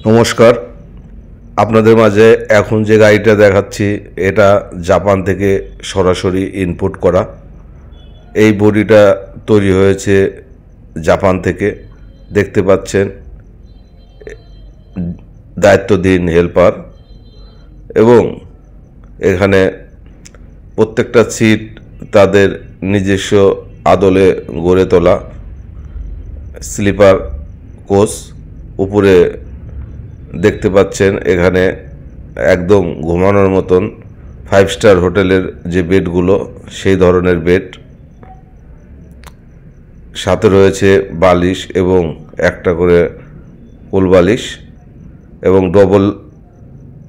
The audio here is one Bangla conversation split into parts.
নমস্কার, আপনাদের মাঝে এখন যে গাড়িটা দেখাচ্ছি এটা জাপান থেকে সরাসরি ইনপুট করা। এই বডিটা তৈরি হয়েছে জাপান থেকে। দেখতে পাচ্ছেন দায়িত্বধীন হেল্পার, এবং এখানে প্রত্যেকটা সিট তাদের নিজস্ব আদলে গড়ে তোলা স্লিপার কোচ। উপরে দেখতে পাচ্ছেন এখানে একদম ঘুমানোর মতন 5 স্টার হোটেলের যে বেডগুলো সেই ধরনের বেড, সাথে রয়েছে বালিশ এবং একটা করে কোল বালিশ, এবং ডবল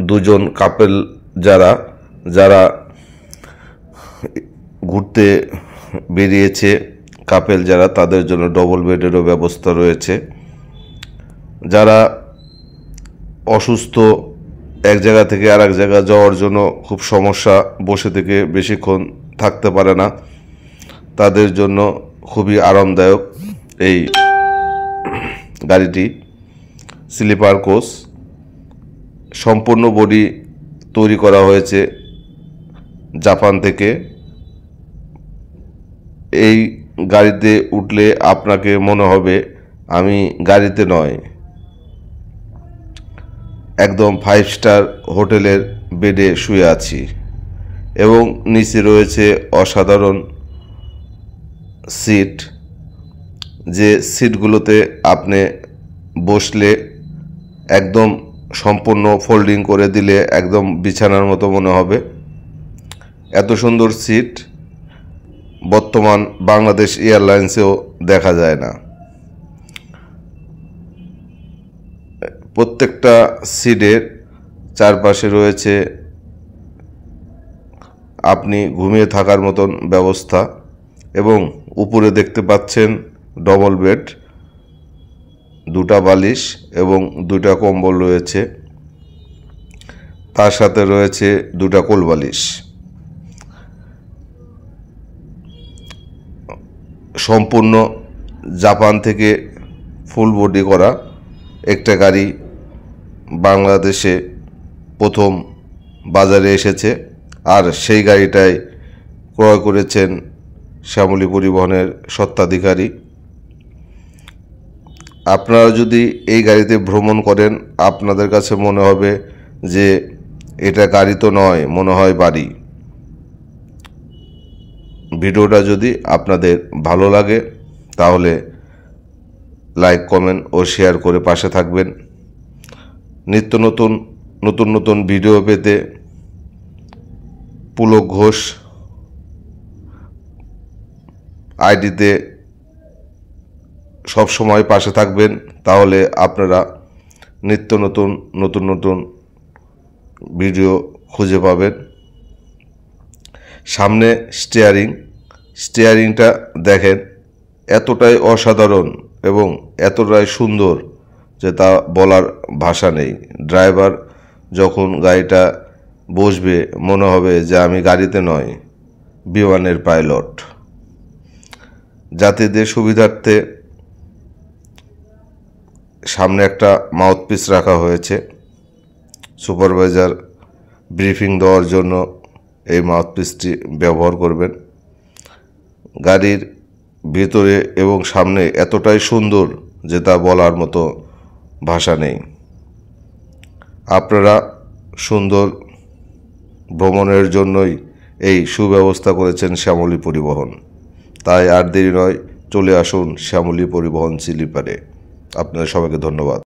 দুজন কাপল যারা ঘুরতে বেরিয়েছে, কাপল যারা, তাদের জন্য ডবল বেডেরও ব্যবস্থা রয়েছে। যারা অসুস্থ, এক জায়গা থেকে আর এক জায়গা যাওয়ার জন্য খুব সমস্যা, বসে থেকে বেশিক্ষণ থাকতে পারে না, তাদের জন্য খুবই আরামদায়ক এই গাড়িটি। স্লিপার কোচ সম্পূর্ণ বডি তৈরি করা হয়েছে জাপান থেকে। এই গাড়িতে উঠলে আপনাকে মনে হবে আমি গাড়িতে নয়, একদম 5 স্টার হোটেলের বেডে শুয়ে আছি। এবং নিচে রয়েছে অসাধারণ সিট, যে সিটগুলোতে আপনি বসলে একদম সম্পূর্ণ ফোল্ডিং করে দিলে একদম বিছানার মতো মনে হবে। এত সুন্দর সিট বর্তমান বাংলাদেশ এয়ারলাইন্সেও দেখা যায় না। প্রত্যেকটা সিটের চারপাশে রয়েছে আপনি ঘুমিয়ে থাকার মতন ব্যবস্থা, এবং উপরে দেখতে পাচ্ছেন ডবল বেড, 2টা বালিশ এবং 2টা কম্বল রয়েছে, তার সাথে রয়েছে 2টা কোল বালিশ। সম্পূর্ণ জাপান থেকে ফুল বডি করা একটা গাড়ি বাংলাদেশে প্রথম বাজারে এসেছে, আর সেই গাড়িটাই ক্রয় করেছেন শ্যামলী পরিবহনের স্বত্বাধিকারী। আপনারা যদি এই গাড়িতে ভ্রমণ করেন, আপনাদের কাছে মনে হবে যে এটা গাড়ি তো নয়, মনে হয় বাড়ি। ভিডিওটা যদি আপনাদের ভালো লাগে তাহলে লাইক, কমেন্ট ও শেয়ার করে পাশে থাকবেন। নিত্য নতুন ভিডিও পেতে পুলক ঘোষ আইডিতে সবসময় পাশে থাকবেন, তাহলে আপনারা নিত্য নতুন ভিডিও খুঁজে পাবেন। সামনে স্টিয়ারিংটা দেখেন, এতটাই অসাধারণ এবং এতটাই সুন্দর যে তা বলার ভাষা নেই। ড্রাইভার যখন গাড়িটা বসবে মনে হবে যে আমি গাড়িতে নয়, বিমানের পাইলট। যাত্রীদের সুবিধার্থে সামনে একটা মাউথপিস রাখা হয়েছে। সুপারভাইজার ব্রিফিং দেওয়ার জন্য এই মাউথপিসটি ব্যবহার করবেন। গাড়ির ভিতরে এবং সামনে এতটাই সুন্দর যে তা বলার মতো ভাষা নেই। আপনারা সুন্দর ভ্রমণের জন্যই এই সুব্যবস্থা করেছেন শ্যামলী পরিবহন। তাই আর দেরি নয়, চলে আসুন শ্যামলী পরিবহন স্লিপারে। আপনাদের সবাইকে ধন্যবাদ।